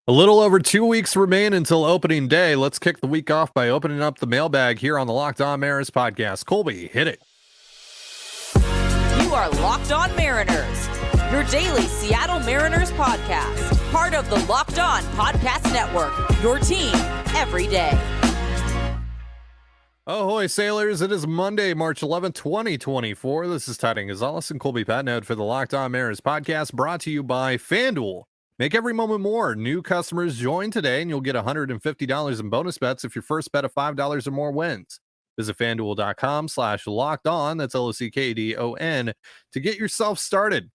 A little over 2 weeks remain until opening day. Let's kick the week off by opening up the mailbag here on the Locked On Mariners podcast. Colby, hit it. You are Locked On Mariners, your daily Seattle Mariners podcast. Part of the Locked On Podcast Network, your team every day. Ahoy, sailors. It is Monday, March 11th, 2024. This is Ty Gonzalez and Colby Patnode for the Locked On Mariners podcast, brought to you by FanDuel. Make every moment more. New customers join today and you'll get $150 in bonus bets if your first bet of $5 or more wins. Visit FanDuel.com/locked on. That's LOCKDON to get yourself started.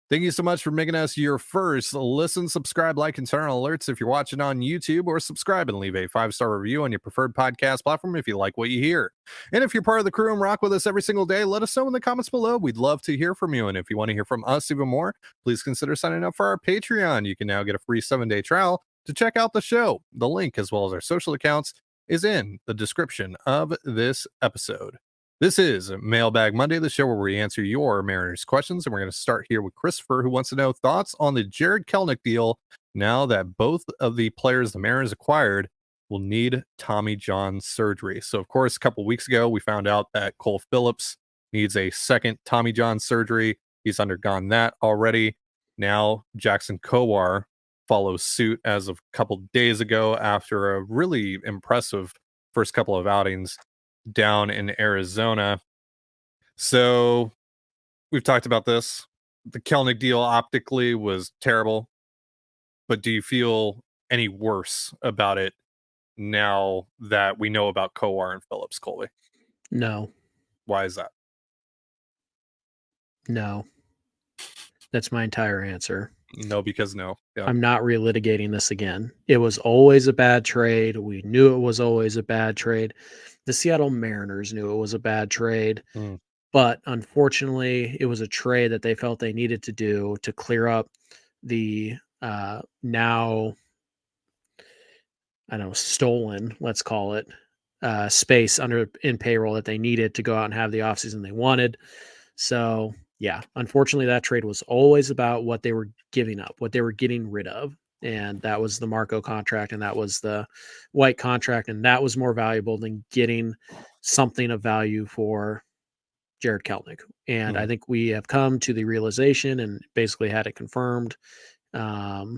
Thank you so much for making us your first listen, subscribe, like, and turn on alerts if you're watching on YouTube, or subscribe and leave a 5-star review on your preferred podcast platform if you like what you hear. And if you're part of the crew and rock with us every single day, let us know in the comments below. We'd love to hear from you. And if you want to hear from us even more, please consider signing up for our Patreon. You can now get a free 7-day trial to check out the show. The link, as well as our social accounts, is in the description of this episode. This is Mailbag Monday, the show where we answer your Mariners questions, and we're going to start here with Christopher, who wants to know thoughts on the Jarred Kelenic deal now that both of the players the Mariners acquired will need Tommy John surgery. So, of course, a couple weeks ago, we found out that Cole Phillips needs a second Tommy John surgery. He's undergone that already. Now, Jackson Kowar follows suit as of a couple days ago after a really impressive first couple of outings down in Arizona. So we've talked about this. The Kelenic deal optically was terrible, but do you feel any worse about it now that we know about Kowar and Phillips, Colby? No. Why is that? No. That's my entire answer. No, because no. Yeah. I'm not relitigating this again. It was always a bad trade. We knew it was always a bad trade. The Seattle Mariners knew it was a bad trade. But unfortunately, it was a trade that they felt they needed to do to clear up the now, I don't know, stolen, let's call it, space in payroll that they needed to go out and have the offseason they wanted. So, yeah, unfortunately, that trade was always about what they were giving up, what they were getting rid of. And that was the Marco contract, and that was the White contract, and that was more valuable than getting something of value for Jarred Kelenic. And I think we have come to the realization and basically had it confirmed that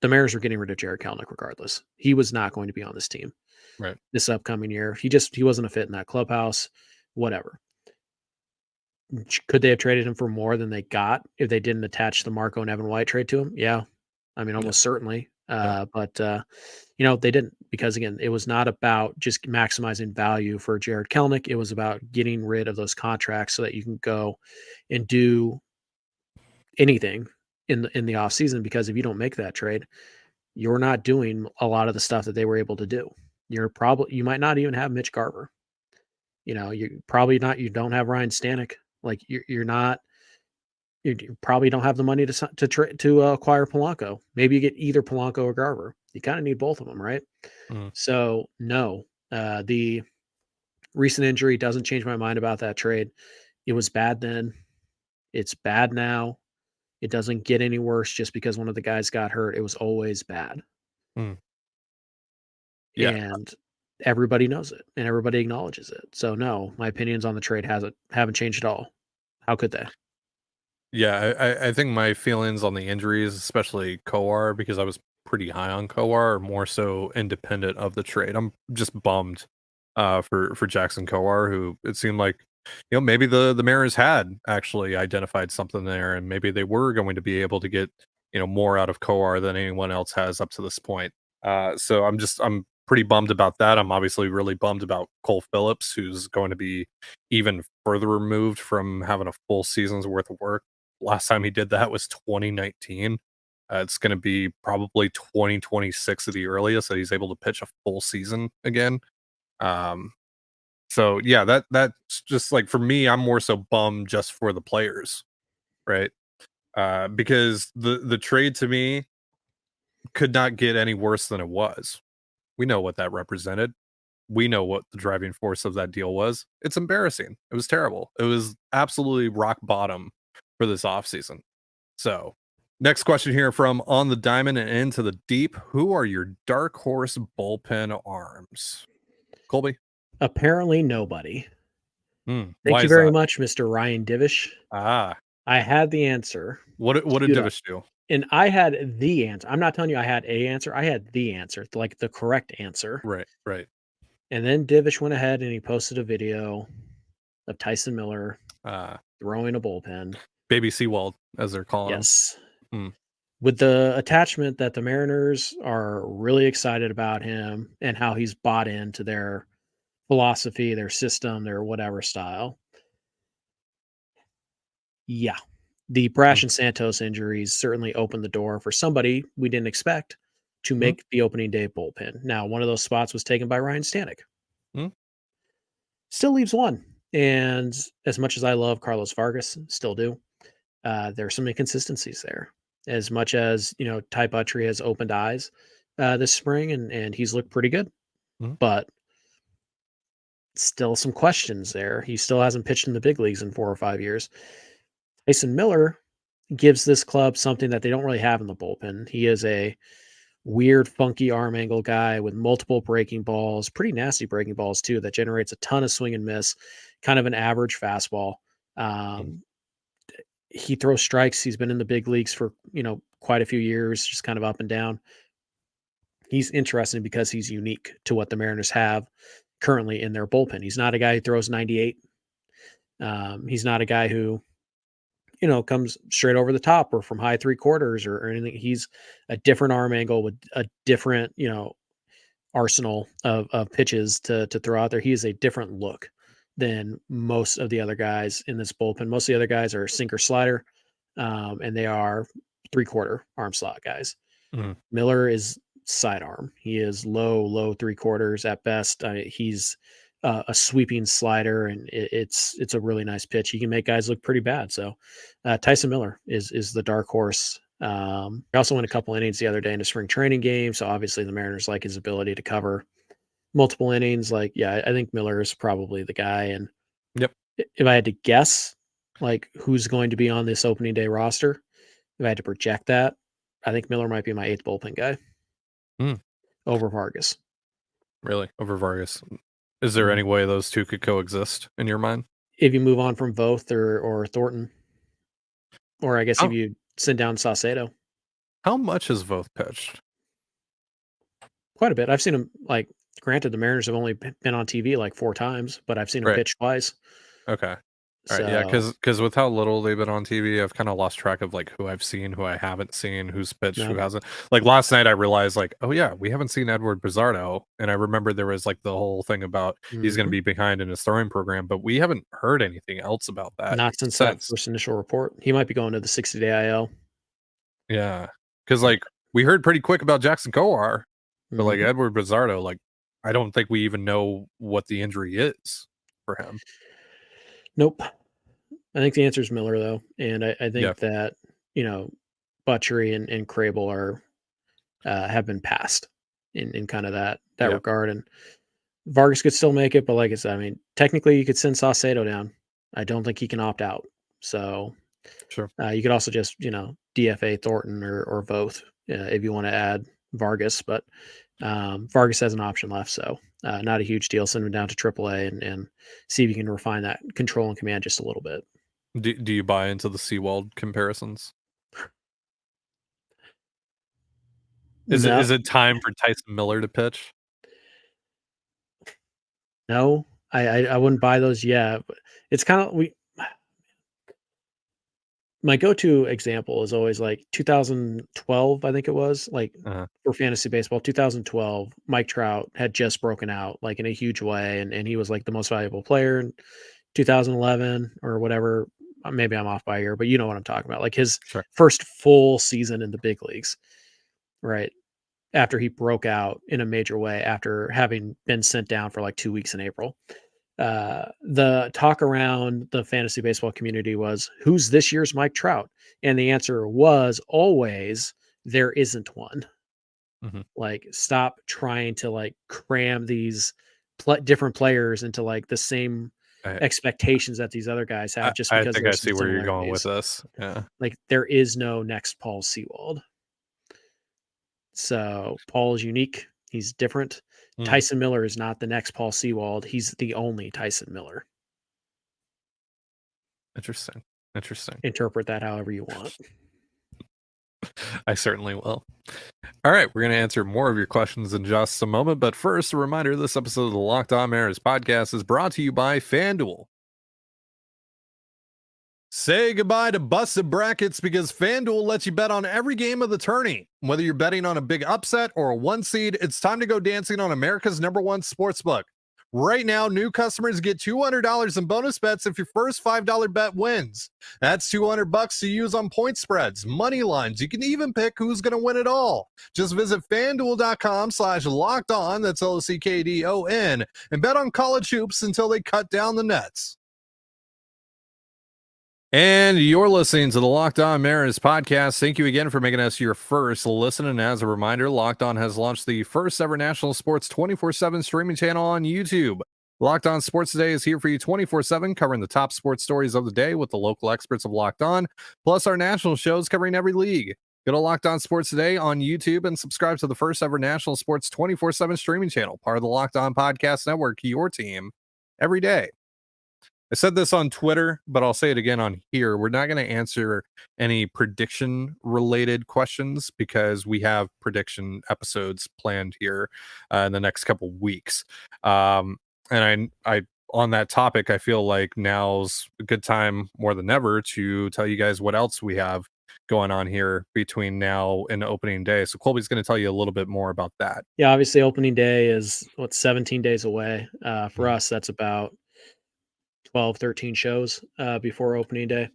the Mariners were getting rid of Jarred Kelenic regardless. He was not going to be on this team Right. this upcoming year. He wasn't a fit in that clubhouse, whatever. Could they have traded him for more than they got if they didn't attach the Marco and Evan White trade to him? Yeah. I mean, almost certainly. But they didn't, because again, it was not about just maximizing value for Jarred Kelenic. It was about getting rid of those contracts so that you can go and do anything in the off season. Because if you don't make that trade, you're not doing a lot of the stuff that they were able to do. You might not even have Mitch Garver. You don't have Ryan Stanek. Like you probably don't have the money to acquire Polanco. Maybe you get either Polanco or Garver. You kind of need both of them, right? So no, the recent injury doesn't change my mind about that trade. It was bad then. It's bad now. It doesn't get any worse just because one of the guys got hurt. It was always bad. Yeah. And everybody knows it and everybody acknowledges it. So no, my opinions on the trade haven't changed at all. How could they? Yeah, I think my feelings on the injuries, especially Kowar, because I was pretty high on Kowar, are more so independent of the trade. I'm just bummed for Jackson Kowar, who it seemed like maybe the Mariners had actually identified something there, and maybe they were going to be able to get more out of Kowar than anyone else has up to this point. So I'm pretty bummed about that. I'm obviously really bummed about Cole Phillips, who's going to be even further removed from having a full season's worth of work. Last time he did that was 2019. It's going to be probably 2026 at the earliest that he's able to pitch a full season again. So yeah, that's just like, for me, I'm more so bummed just for the players, right? Because the trade to me could not get any worse than it was. We know what that represented. We know what the driving force of that deal was. It's embarrassing. It was terrible. It was absolutely rock bottom for this offseason. So Next question here from On the Diamond and Into the Deep. Who are your dark horse bullpen arms? Colby? Apparently nobody. Why Thank you is very that? much, Mr. Ryan Divish. Ah, I had the answer. what did Queued up. Divish do? And I had the answer. I'm not telling you I had a answer. I had the answer, like the correct answer. Right. And then Divish went ahead and he posted a video of Tyson Miller throwing a bullpen. Baby Seawald, as they're calling him. Yes. With the attachment that the Mariners are really excited about him and how he's bought into their philosophy, their system, their whatever style. Yeah. The Brash and Santos injuries certainly opened the door for somebody we didn't expect to make the opening day bullpen. Now, one of those spots was taken by Ryan Stanek. Still leaves one. And as much as I love Carlos Vargas, still do, there are some inconsistencies there. As much as, Ty Buttrey has opened eyes this spring and he's looked pretty good. But still some questions there. He still hasn't pitched in the big leagues in 4 or 5 years. Tyson Miller gives this club something that they don't really have in the bullpen. He is a weird, funky arm angle guy with multiple breaking balls, pretty nasty breaking balls too, that generates a ton of swing and miss, kind of an average fastball. He throws strikes. He's been in the big leagues for, quite a few years, just kind of up and down. He's interesting because he's unique to what the Mariners have currently in their bullpen. He's not a guy who throws 98. He's not a guy who, comes straight over the top or from high 3/4 or anything. He's a different arm angle with a different, arsenal of pitches to throw out there. He is a different look than most of the other guys in this bullpen. Most of the other guys are sinker slider, and they are 3/4 arm slot guys. Miller is sidearm. He is low 3/4 at best. He's a sweeping slider, and it's a really nice pitch. He can make guys look pretty bad. So Tyson Miller is the dark horse. He also went a couple innings the other day in a spring training game. So obviously the Mariners like his ability to cover multiple innings. I think Miller is probably the guy. And if I had to guess, who's going to be on this opening day roster, if I had to project that, I think Miller might be my 8th bullpen guy over Vargas. Really? Over Vargas? Is there any way those two could coexist in your mind? If you move on from Voth or Thornton, or I guess if you send down Saucedo. How much has Voth pitched? Quite a bit. I've seen him, granted, the Mariners have only been on TV 4 times, but I've seen him pitch twice. Okay. All right, yeah, because with how little they've been on TV, I've kind of lost track of who I've seen, who I haven't seen, who's pitched, who hasn't. Last night, I realized oh yeah, we haven't seen Edward Bizardo, and I remember there was the whole thing about he's going to be behind in his throwing program, but we haven't heard anything else about that. Not since that first initial report. He might be going to the 60-day IL. Yeah, because we heard pretty quick about Jackson Kowar, but Edward Bizardo, I don't think we even know what the injury is for him. Nope. I think the answer is Miller, though. And I think that, Buttrey and Crable are have been passed in kind of that regard. And Vargas could still make it, but like I said, technically you could send Saucedo down. I don't think he can opt out. So sure. You could also just, DFA Thornton or both if you want to add Vargas. But Vargas has an option left, so not a huge deal. Send him down to AAA and see if you can refine that control and command just a little bit. Do you buy into the Seawald comparisons? Is it time for Tyson Miller to pitch? No, I wouldn't buy those yet. But it's kind of my go-to example is always 2012, I think it was, for fantasy baseball. 2012, Mike Trout had just broken out in a huge way, and he was the most valuable player. In 2011 or whatever, maybe I'm off by a year, but you know what I'm talking about. His first full season in the big leagues, right? After he broke out in a major way, after having been sent down for 2 weeks in April. The talk around the fantasy baseball community was, who's this year's Mike Trout? And the answer was always, there isn't one. Stop trying to cram these different players into the same expectations that these other guys have just I because think I there's see some where you're going with similarities. this. Yeah. Like there is no next Paul Sewald. So Paul is unique. He's different. Hmm. Tyson Miller is not the next Paul Sewald. He's the only Tyson Miller. Interesting. Interpret that however you want. I certainly will. All right, we're going to answer more of your questions in just a moment. But first, a reminder, this episode of the Locked On Mariners podcast is brought to you by FanDuel. Say goodbye to busted brackets because FanDuel lets you bet on every game of the tourney. Whether you're betting on a big upset or a one seed, it's time to go dancing on America's #1 sportsbook. Right now, new customers get $200 in bonus bets if your first $5 bet wins. That's $200 to use on point spreads, money lines. You can even pick who's going to win it all. Just visit FanDuel.com/lockedon, that's LOCKDON, and bet on college hoops until they cut down the nets. And you're listening to the Locked On Mariners podcast. Thank you again for making us your first listen. And as a reminder, Locked On has launched the first ever national sports 24/7 streaming channel on YouTube. Locked On Sports Today is here for you 24/7, covering the top sports stories of the day with the local experts of Locked On, plus our national shows covering every league. Go to Locked On Sports Today on YouTube and subscribe to the first ever national sports 24/7 streaming channel, part of the Locked On Podcast Network, your team every day. I said this on Twitter, but I'll say it again on here. We're not going to answer any prediction related questions because we have prediction episodes planned here in the next couple weeks. And I on that topic, I feel like now's a good time more than ever to tell you guys what else we have going on here between now and opening day. So Colby's going to tell you a little bit more about that. Yeah, obviously opening day is 17 days away. For us, that's about 12, 13 shows before opening day.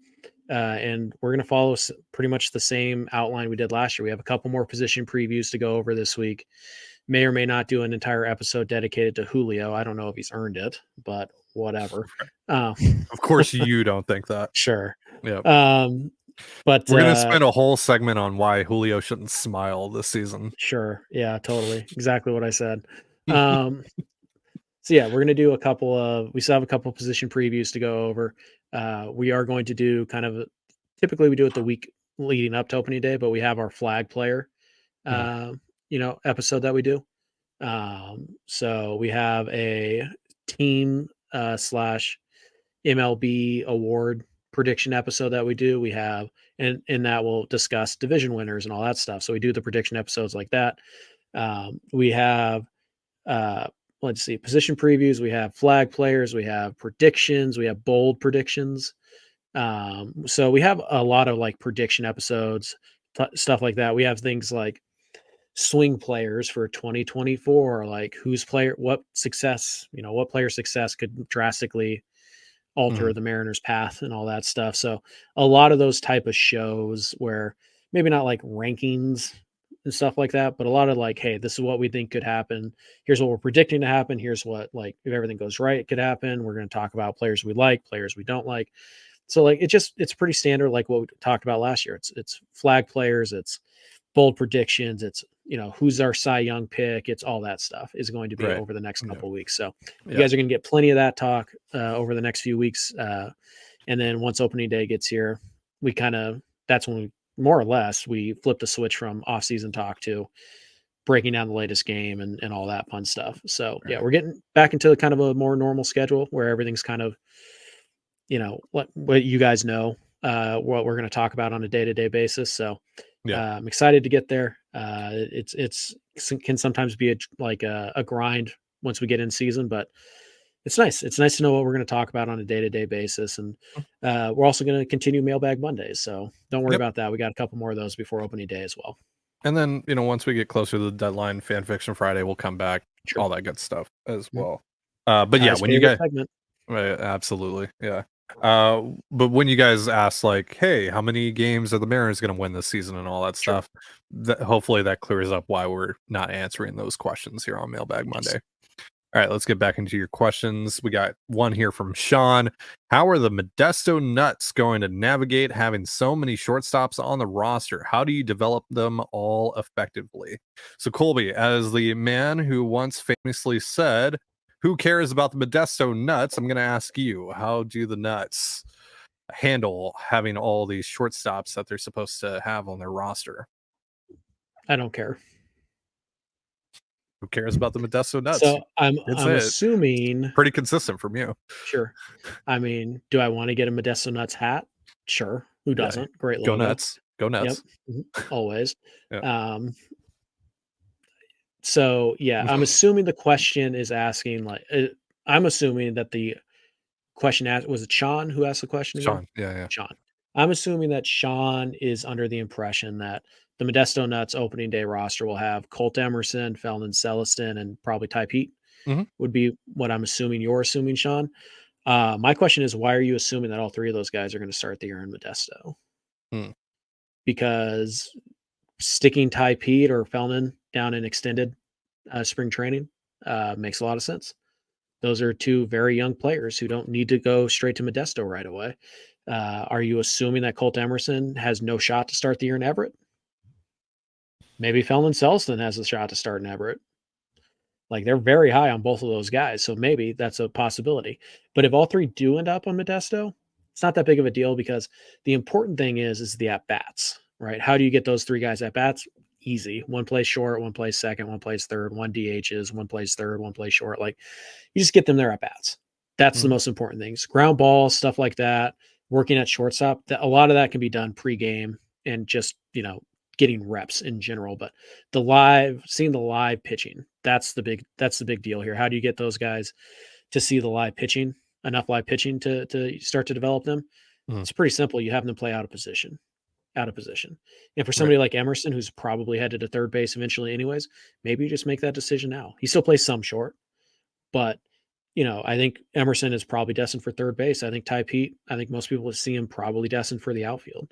And we're going to follow pretty much the same outline we did last year. We have a couple more position previews to go over this week. May or may not do an entire episode dedicated to Julio. I don't know if he's earned it, but whatever. Of course, you don't think that. Sure. Yeah. But we're going to spend a whole segment on why Julio shouldn't smile this season. Sure. Yeah, totally. Exactly what I said. So yeah, we're going to do we still have a couple of position previews to go over. We are going to do typically we do it the week leading up to opening day, but we have our flag player, episode that we do. So we have a team / MLB award prediction episode that we do. We have, and in that we'll discuss division winners and all that stuff. So we do the prediction episodes like that. We have, let's see, position previews. We have flag players. We have predictions. We have bold predictions. So we have a lot of like prediction episodes, stuff like that. We have things like swing players for 2024, like what player success could drastically alter the Mariners' path and all that stuff. So a lot of those type of shows where maybe not like rankings and stuff like that, but a lot of like, hey, this is what we think could happen. Here's what we're predicting to happen. Here's what, like, if everything goes right, it could happen. We're going to talk about players we like, players we don't like. So like, it's pretty standard, like what we talked about last year. It's flag players, it's bold predictions, it's, who's our Cy Young pick. It's all that stuff is going to be over the next couple of weeks. So you guys are going to get plenty of that talk over the next few weeks. And then once opening day gets here, that's when we, more or less, we flipped a switch from off-season talk to breaking down the latest game and all that fun stuff. So yeah, we're getting back into kind of a more normal schedule where everything's kind of, what you guys know, what we're going to talk about on a day-to-day basis. So I'm excited to get there. It's can sometimes be a grind once we get in season, but it's nice. It's nice to know what we're going to talk about on a day-to-day basis. And we're also going to continue Mailbag Mondays. So don't worry about that. We got a couple more of those before opening day as well. And then, once we get closer to the deadline, Fan Fiction Friday will come back, all that good stuff as well. But yeah, when you guys, absolutely. Yeah. But when you guys ask like, hey, how many games are the Mariners going to win this season and all that stuff, hopefully that clears up why we're not answering those questions here on Mailbag Monday. All right, let's get back into your questions. We got one here from Sean. How are the Modesto Nuts going to navigate having so many shortstops on the roster? How do you develop them all effectively? So Colby, as the man who once famously said, who cares about the Modesto Nuts? I'm going to ask you, how do the Nuts handle having all these shortstops that they're supposed to have on their roster? I don't care. Who cares about the Modesto Nuts? So I'm It's assuming pretty consistent from you. sure. I mean, do I want to get a Modesto Nuts hat? Sure. Who doesn't? Great Go logo. Nuts. Go Yep. Nuts. Always. Yeah. So yeah, I'm assuming the question is asking I'm assuming that the question asked, was it Sean who asked the question again? Sean. Yeah. Sean. I'm assuming that Sean is under the impression that the Modesto Nuts opening day roster will have Colt Emerson, Felton Celestin, and probably Ty Pete would be what I'm assuming you're assuming, Sean. My question is, why are you assuming that all three of those guys are going to start the year in Modesto? Because sticking Ty Pete or Felton down in extended spring training makes a lot of sense. Those are two very young players who don't need to go straight to Modesto right away. Are you assuming that Colt Emerson has no shot to start the year in Everett? Maybe Felton Celestin has a shot to start in Everett. Like, they're very high on both of those guys, so maybe that's a possibility. But if all three do end up on Modesto, it's not that big of a deal because the important thing is the at-bats, right? How do you get those three guys at-bats? Easy. One plays short, one plays second, one plays third, one DHs, one plays third, one plays short. Like, you just get them their at-bats. That's the most important things. Ground balls, stuff like that, working at shortstop. A lot of that can be done pre-game and just, getting reps in general. But seeing the live pitching, that's the big deal here. How do you get those guys to see the live pitching, enough live pitching to start to develop them? It's pretty simple. You have them play out of position. And for somebody like Emerson, who's probably headed to third base eventually anyways, maybe you just make that decision now. He still plays some short, but I think Emerson is probably destined for third base. I think Ty Pete, I think most people see him probably destined for the outfield.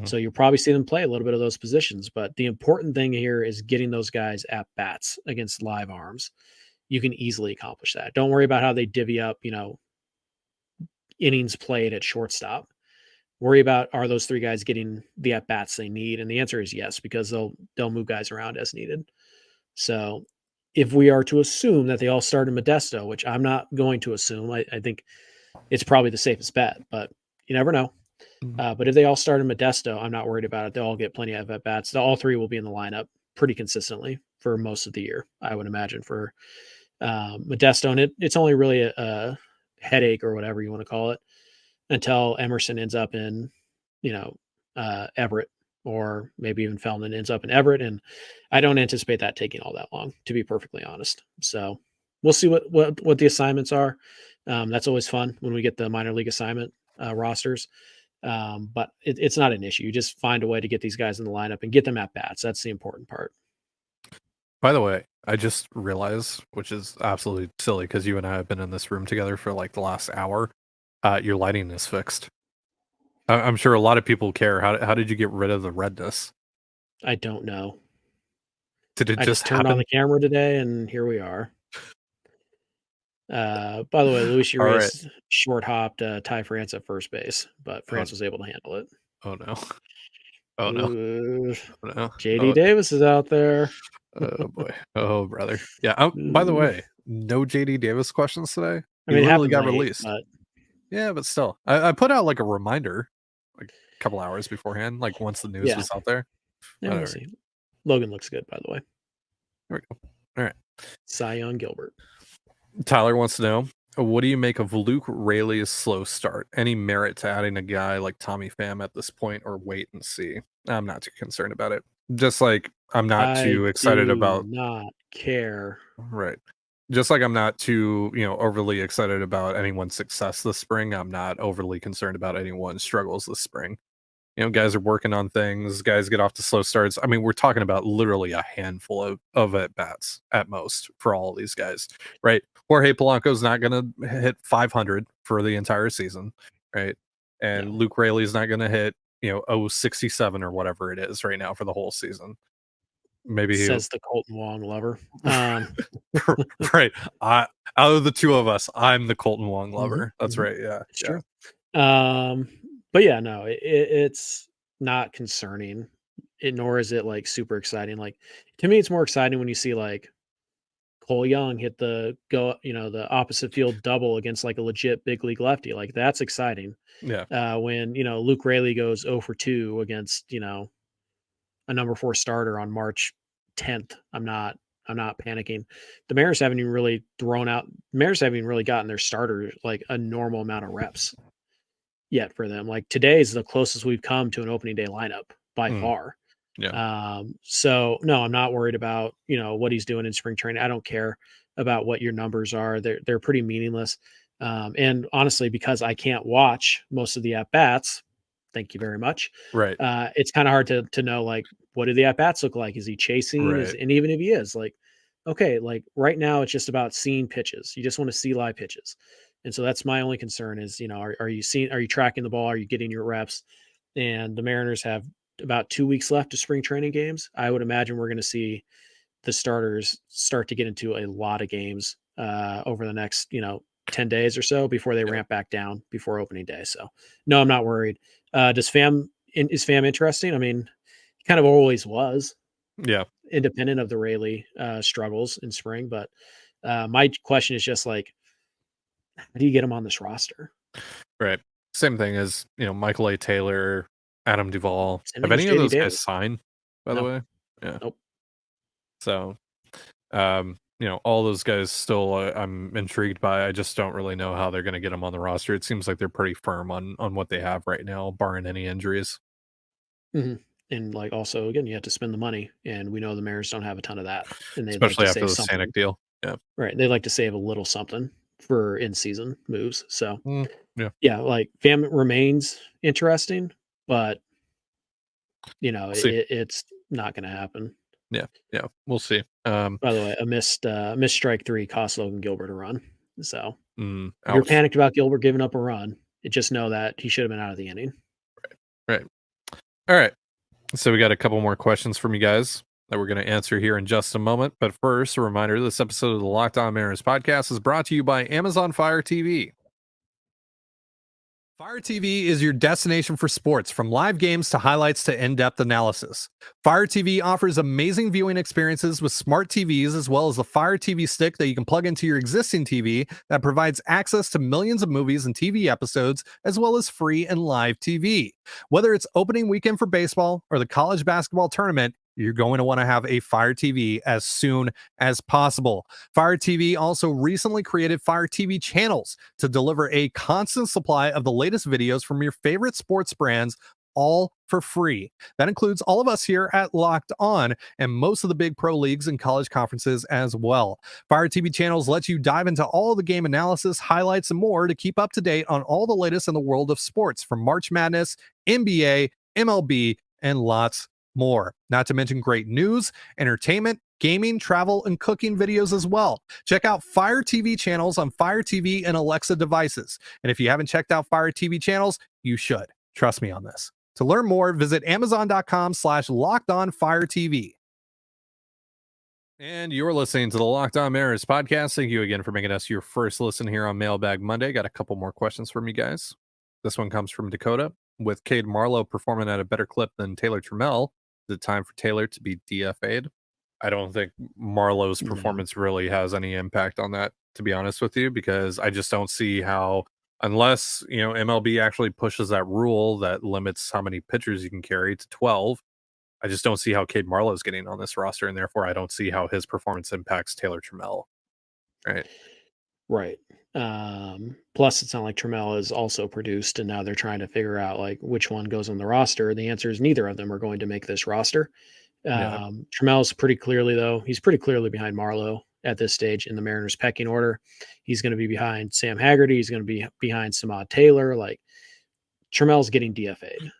So you'll probably see them play a little bit of those positions. But the important thing here is getting those guys at bats against live arms. You can easily accomplish that. Don't worry about how they divvy up, innings played at shortstop. Worry about, are those three guys getting the at bats they need? And the answer is yes, because they'll move guys around as needed. So if we are to assume that they all start in Modesto, which I'm not going to assume, I think it's probably the safest bet, but you never know. But if they all start in Modesto, I'm not worried about it. They'll all get plenty of at-bats. All three will be in the lineup pretty consistently for most of the year, I would imagine, for Modesto. And it's only really a headache or whatever you want to call it until Emerson ends up in, Everett, or maybe even Felton ends up in Everett. And I don't anticipate that taking all that long, to be perfectly honest. So we'll see what the assignments are. That's always fun when we get the minor league assignment rosters. But it's not an issue. You just find a way to get these guys in the lineup and get them at bats. That's the important part. By the way, I just realized, which is absolutely silly because you and I have been in this room together for like the last hour. Your lighting is fixed. I'm sure a lot of people care. How did you get rid of the redness? I don't know. Did it I just turned happen? on the camera today, and here we are. By the way, Luis Urias short hopped Ty France at first base, but France was able to handle it. Oh no! Oh no! Oh, no! JD Davis is out there. Oh boy! Oh brother! Yeah. By the way, no JD Davis questions today. I mean, it literally happened got late, released. but yeah, but still, I put out like a reminder, like a couple hours beforehand, like once the news was out there. Yeah, we'll see. Logan looks good, by the way. There we go. All right. Cy Young Gilbert. Tyler wants to know, what do you make of Luke Raley's slow start? Any merit to adding a guy like Tommy Pham at this point, or wait and see? I'm not too concerned about it. Just like I'm not too excited about. Not care. Right. Just like I'm not too, overly excited about anyone's success this spring. I'm not overly concerned about anyone's struggles this spring. Guys are working on things. Guys get off to slow starts. I mean, we're talking about literally a handful of at-bats at most for all of these guys, right? Jorge Polanco's not going to hit 500 for the entire season, right? And Luke Raley's not going to hit, 067 or whatever it is right now for the whole season. Maybe says the Colton Wong lover. Right. Out of the two of us, I'm the Colton Wong lover. That's right. Yeah. It's true. But yeah, no, it's not concerning, nor is it like super exciting. Like, to me, it's more exciting when you see like Cole Young hit the opposite field double against like a legit big league lefty. Like that's exciting. Yeah. When, Luke Raley goes 0 for 2 against, a number 4 starter on March 10th. I'm not panicking. The Mariners haven't even really gotten their starter like a normal amount of reps yet for them. Like today is the closest we've come to an opening day lineup by far. Yeah. So no, I'm not worried about, what he's doing in spring training. I don't care about what your numbers are. They're pretty meaningless. And honestly, because I can't watch most of the at bats, thank you very much. Right. It's kind of hard to know, like, what do the at bats look like? Is he chasing? Right. And even if he is, like, okay, like right now it's just about seeing pitches. You just want to see live pitches. And so that's my only concern is, are you tracking the ball? Are you getting your reps? And the Mariners have about 2 weeks left to spring training games. I would imagine we're going to see the starters start to get into a lot of games over the next, 10 days or so before they ramp back down before opening day. So no, I'm not worried. Is Pham interesting? I mean, he kind of always was. Yeah. Independent of the Raley struggles in spring. But my question is just like, how do you get him on this roster? Right. Same thing as, Michael A. Taylor, Adam Duvall. Same Have thing as any of JD those Davis. guys signed, by the way? Yeah. Nope. So, all those guys still I'm intrigued by. I just don't really know how they're going to get them on the roster. It seems like they're pretty firm on what they have right now, barring any injuries. Mm-hmm. And like also again, you have to spend the money, and we know the Mariners don't have a ton of that, and they'd Especially like to after save the something. Stanek deal. Yeah. Right. They like to save a little something for in-season moves. So yeah, like Pham remains interesting, but it's not going to happen. Yeah, we'll see. By the way, a missed strike 3 cost Logan Gilbert a run. So if ouch. you're panicked about Gilbert giving up a run, just know that he should have been out of the inning. Right. All right. So we got a couple more questions from you guys that we're going to answer here in just a moment. But first, a reminder, this episode of the Locked On Mariners podcast is brought to you by Amazon Fire TV. Fire TV is your destination for sports, from live games to highlights to in-depth analysis. Fire TV offers amazing viewing experiences with smart TVs, as well as the Fire TV stick that you can plug into your existing TV that provides access to millions of movies and TV episodes, as well as free and live TV. Whether it's opening weekend for baseball or the college basketball tournament, you're going to want to have a Fire TV as soon as possible. Fire TV also recently created Fire TV channels to deliver a constant supply of the latest videos from your favorite sports brands, all for free. That includes all of us here at Locked On and most of the big pro leagues and college conferences as well. Fire TV channels let you dive into all the game analysis, highlights, and more to keep up to date on all the latest in the world of sports, from March Madness, NBA, MLB, and lots more. Not to mention great news, entertainment, gaming, travel, and cooking videos as well. Check out Fire TV channels on Fire TV and Alexa devices. And if you haven't checked out Fire TV channels, you should. Trust me on this. To learn more, visit amazon.com/lockedonfiretv. And you're listening to the Locked On Mariners podcast. Thank you again for making us your first listen here on Mailbag Monday. Got a couple more questions from you guys. This one comes from Dakota. With Cade Marlowe performing at a better clip than Taylor Trammell, is it time for Taylor to be DFA'd? I don't think Marlowe's performance really has any impact on that, to be honest with you, because I just don't see how, unless, MLB actually pushes that rule that limits how many pitchers you can carry to 12, I just don't see how Cade Marlowe's getting on this roster, and therefore I don't see how his performance impacts Taylor Trammell. Right. Plus, it's not like Trammell is also produced, and now they're trying to figure out like which one goes on the roster. The answer is neither of them are going to make this roster. Trammell's pretty clearly, though, he's pretty clearly behind Marlowe at this stage in the Mariners pecking order. He's going to be behind Sam Haggerty. He's going to be behind Samad Taylor. Like, Trammell's getting DFA'd.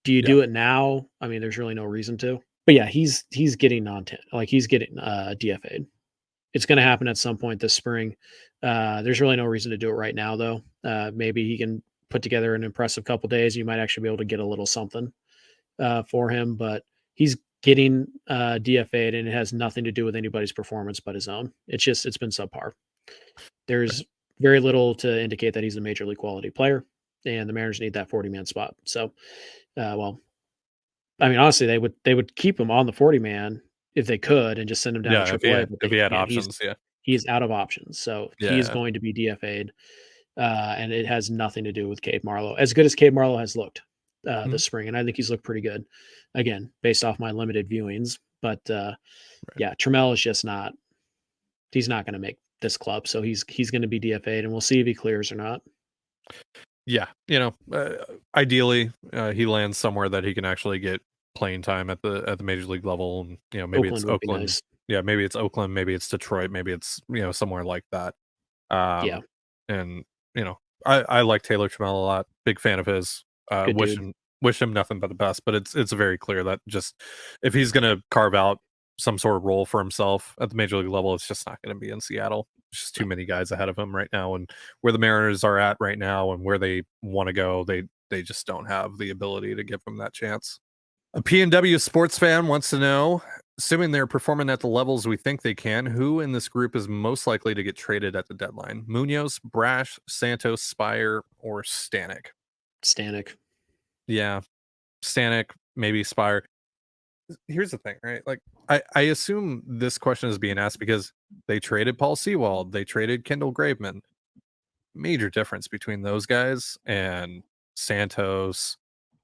Do you do it now? I mean, there's really no reason to. But yeah, he's getting he's getting DFA'd. It's going to happen at some point this spring. There's really no reason to do it right now, though. Maybe he can put together an impressive couple days. You might actually be able to get a little something for him, but he's getting DFA'd, and it has nothing to do with anybody's performance but his own. It's been subpar. There's very little to indicate that he's a major league quality player, and the Mariners need that 40-man spot. So, I mean, honestly, they would keep him on the 40-man if they could and just send him down to AAA. If he had options, He is out of options, so he is Yeah. going to be DFA'd, and it has nothing to do with Cade Marlowe. As good as Cade Marlowe has looked Mhm. this spring, and I think he's looked pretty good, again, based off my limited viewings. But yeah, Trammell is just not. He's not going to make this club, so he's going to be DFA'd, and we'll see if he clears or not. Yeah, ideally, he lands somewhere that he can actually get playing time at the major league level, and maybe it's Oakland would be Oakland. nice. Yeah, maybe it's Oakland, maybe it's Detroit, maybe it's somewhere like that. Yeah, And I like Taylor Trammell a lot. Big fan of his. good Wish dude. him nothing but the best. But it's very clear that just if he's gonna carve out some sort of role for himself at the major league level, it's just not going to be in Seattle. There's just too many guys ahead of him right now, and where the Mariners are at right now, and where they want to go, they just don't have the ability to give him that chance. A PNW sports fan wants to know, assuming they're performing at the levels we think they can, who in this group is most likely to get traded at the deadline? Munoz, Brash, Santos, Spire, or Stanek? Stanek. Yeah, Stanek, maybe Spire. Here's the thing, right? Like, I assume this question is being asked because they traded Paul Sewald, they traded Kendall Graveman. Major difference between those guys and Santos,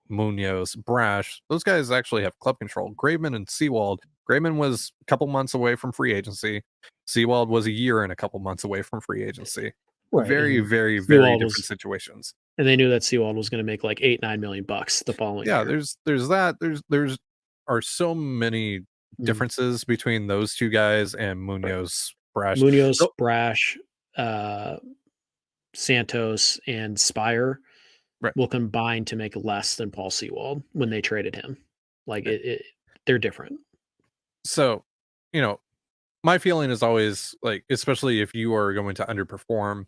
Munoz, Brash. Those guys actually have club control. Graveman and Sewald. Graveman was a couple months away from free agency. Sewald was a year and a couple months away from free agency. Right. Very, very, very Sewald different situations. And they knew that Sewald was going to make like $8-9 million the following year. There's that. There's are so many differences between those two guys and Munoz, Brash. Munoz, Brash, Santos, and Spire will combine to make less than Paul Sewald when they traded him. Like they're different. So, my feeling is always like, especially if you are going to underperform,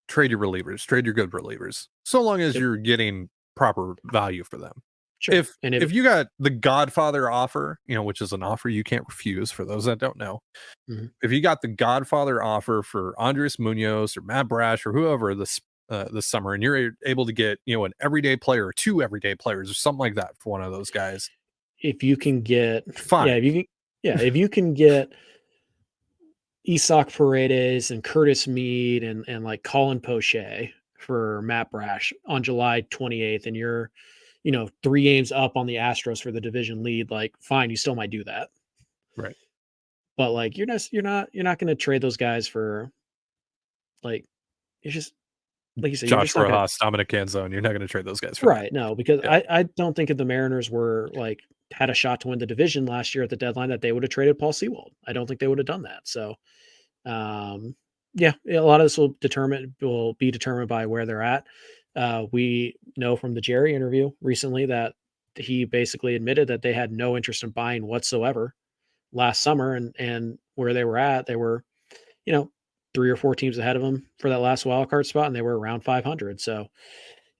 trade your relievers, trade your good relievers, so long as you're getting proper value for them. Sure. If you got the Godfather offer, which is an offer you can't refuse for those that don't know, if you got the Godfather offer for Andres Munoz or Matt Brash or whoever this summer, and you're able to get an everyday player or two everyday players or something like that for one of those guys, if you can get fine, if you can get Isak Paredes and Curtis Mead and like Colin Poche for Matt Brash on July 28th, and you're 3 games up on the Astros for the division lead, like fine, you still might do that. Right. But like you're not going to trade those guys for like, it's just like you said, Josh Rojas, Dominic Canzone. You're not going to trade those guys for right. No, because I don't think if the Mariners were like had a shot to win the division last year at the deadline that they would have traded Paul Sewald. I don't think they would have done that. So yeah, a lot of this will be determined by where they're at. We know from the Jerry interview recently that he basically admitted that they had no interest in buying whatsoever last summer, and where they were at, they were, 3 or 4 teams ahead of them for that last wild card spot, and they were around 500. So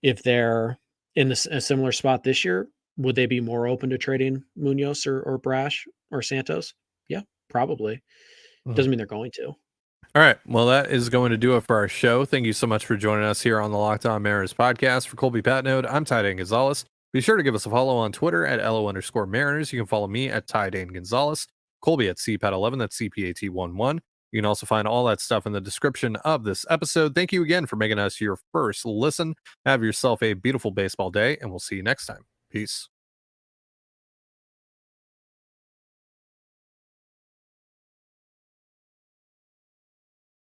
if they're in a similar spot this year, would they be more open to trading Munoz or Brash or Santos? Yeah, probably. Doesn't mean they're going to. All right. Well, that is going to do it for our show. Thank you so much for joining us here on the Locked On Mariners podcast. For Colby Patnode, I'm Ty Dane Gonzalez. Be sure to give us a follow on Twitter at LO_Mariners. You can follow me at Ty Dane Gonzalez, Colby at CPAT11, that's CPAT11. You can also find all that stuff in the description of this episode. Thank you again for making us your first listen. Have yourself a beautiful baseball day, and we'll see you next time. Peace.